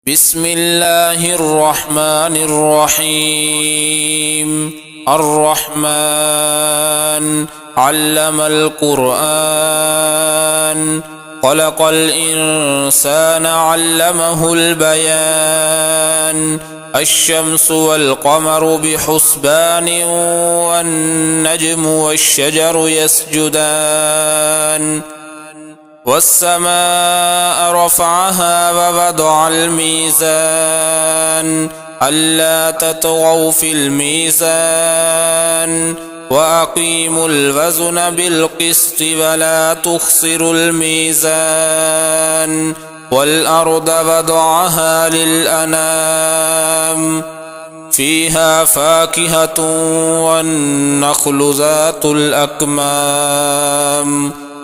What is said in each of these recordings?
بسم الله الرحمن الرحيم. الرحمن علم القرآن، خلق الإنسان علمه البيان. الشمس والقمر بحسبان، والنجم والشجر يسجدان. والسماء رفعها ووضع الميزان، ألا تطغوا في الميزان، وأقيموا الوزن بالقسط ولا تخسروا الميزان. والأرض وضعها للأنام، فيها فاكهة والنخل ذات الأكمام،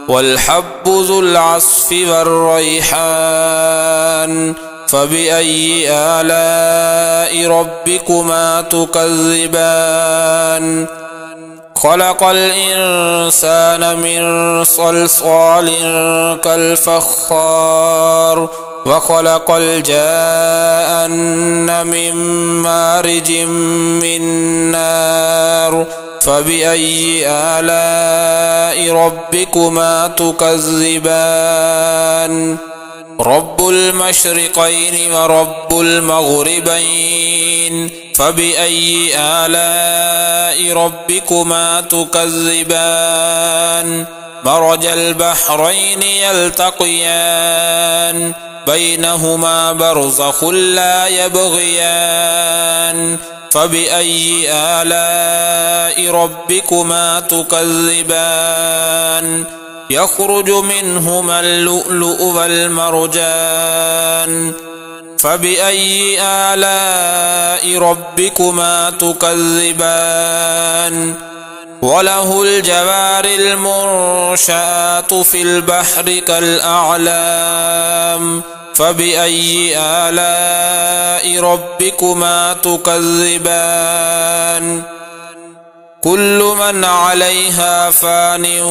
والحب ذو العصف والريحان. فبأي آلاء ربكما تكذبان؟ خلق الإنسان من صلصال كالفخار، وخلق الجان من مارج من نار. فبأي آلاء ربكما تكذبان؟ رب المشرقين ورب المغربين، فبأي آلاء ربكما تكذبان؟ مرج البحرين يلتقيان، بينهما برزخ لا يبغيان. فبأي آلاء ربكما تكذبان؟ يخرج منهما اللؤلؤ والمرجان. فبأي آلاء ربكما تكذبان؟ وله الجوار المنشآت في البحر كالأعلام. فبأي آلاء ربكما تكذبان؟ كل من عليها فان،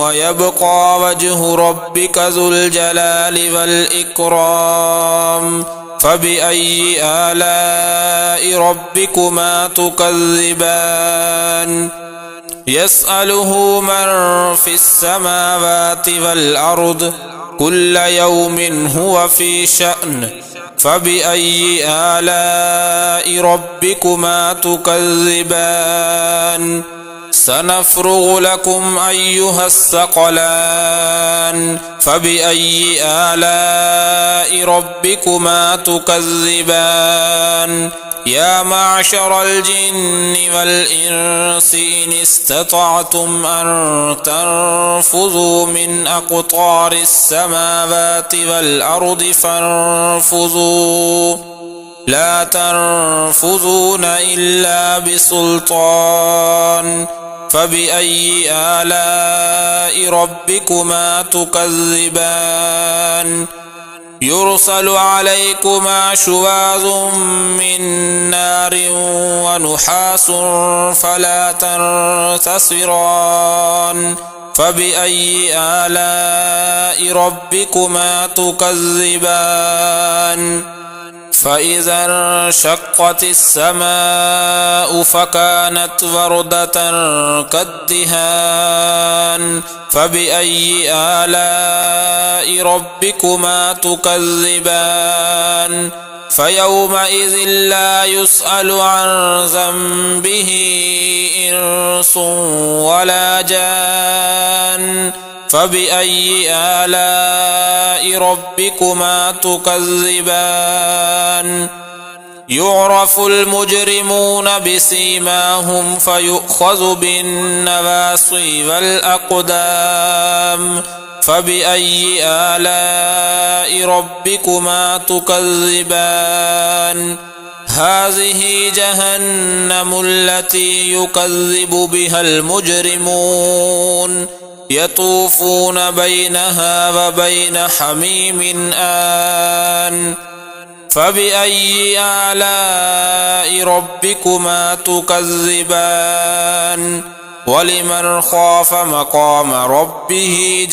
ويبقى وجه ربك ذو الجلال والإكرام. فبأي آلاء ربكما تكذبان؟ يسأله من في السماوات والأرض، كل يوم هو في شأن. فبأي آلاء ربكما تكذبان؟ سنفرغ لكم أيها الثقلان. فبأي آلاء ربكما تكذبان؟ يا معشر الجن والإنس إن استطعتم أن تنفذوا من أقطار السماوات والأرض فانفذوا، لا تنفذون إلا بسلطان. فبأي آلاء ربكما تكذبان؟ يرسل عليكما شواظ من نار ونحاس فلا تنتصران. فبأي آلاء ربكما تكذبان؟ فإذا انشقت السماء فكانت وردة كالدهان. فبأي آلاء ربكما تكذبان؟ فيومئذ لا يسأل عن ذنبه إنس ولا جان. فبأي آلاء ربكما تكذبان؟ يعرف المجرمون بسيماهم فيؤخذ بالنواصي والأقدام. فبأي آلاء ربكما تكذبان؟ هذه جهنم التي يكذب بها المجرمون، يطوفون بينها وبين حميم آن. فبأي آلاء ربكما تكذبان؟ ولمن خاف مقام ربه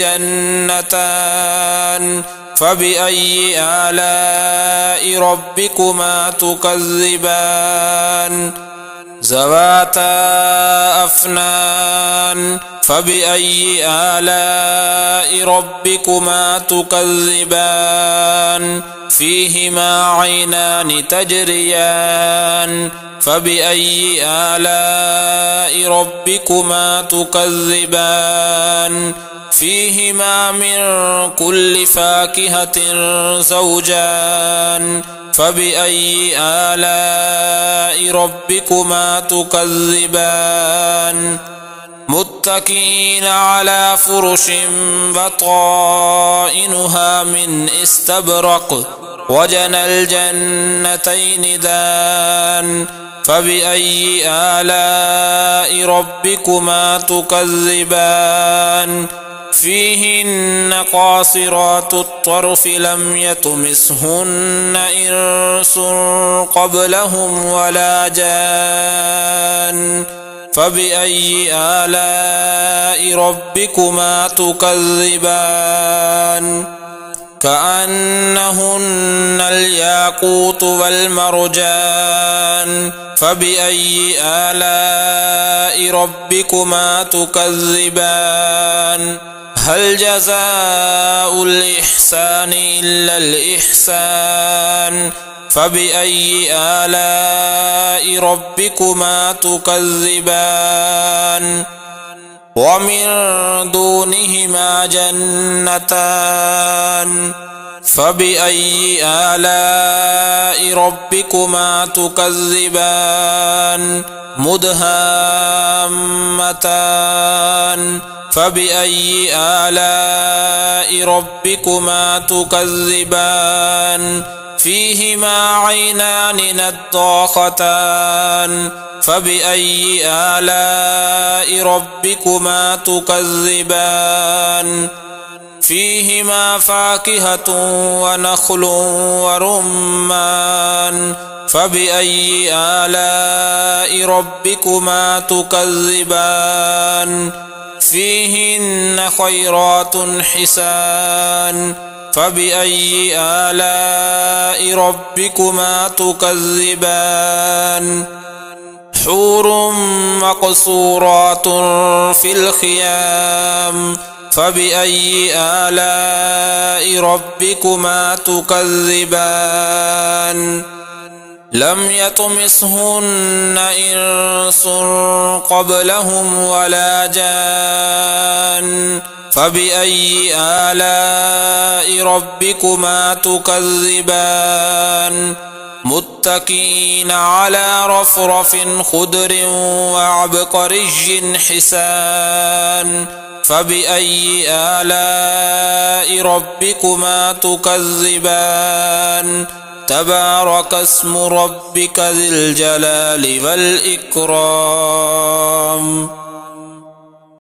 جنتان، فبأي آلاء ربكما تكذبان ذواتا أفنان فبأي آلاء ربكما تكذبان فيهما عينان تجريان فبأي آلاء ربكما تكذبان فيهما من كل فاكهة زوجان فبأي آلاء ربكما تكذبان متكئين على فرش بطائنها من استبرق وجنى الجنتين دان فبأي آلاء ربكما تكذبان فيهن قاصرات الطرف لم يطمثهن إنس قبلهم ولا جان فبأي آلاء ربكما تكذبان كأنهن الياقوت والمرجان فبأي آلاء ربكما تكذبان هل جزاء الإحسان إلا الإحسان فبأي آلاء ربكما تكذبان ومن دونهما جنتان فبأي آلاء ربكما تكذبان مدهامتان فبأي آلاء ربكما تكذبان فيهما عينان نضاختان فبأي آلاء ربكما تكذبان فيهما فاكهة ونخل ورمان فبأي آلاء ربكما تكذبان فيهن خيرات حسان فبأي آلاء ربكما تكذبان حور مقصورات في الخيام فبأي آلاء ربكما تكذبان لم يطمثهن إنس قبلهم ولا جان فبأي آلاء ربكما تكذبان متكئين على رفرف خضر وعبقري حسان فبأي آلاء ربكما تكذبان تبارك اسم ربك ذي الجلال والإكرام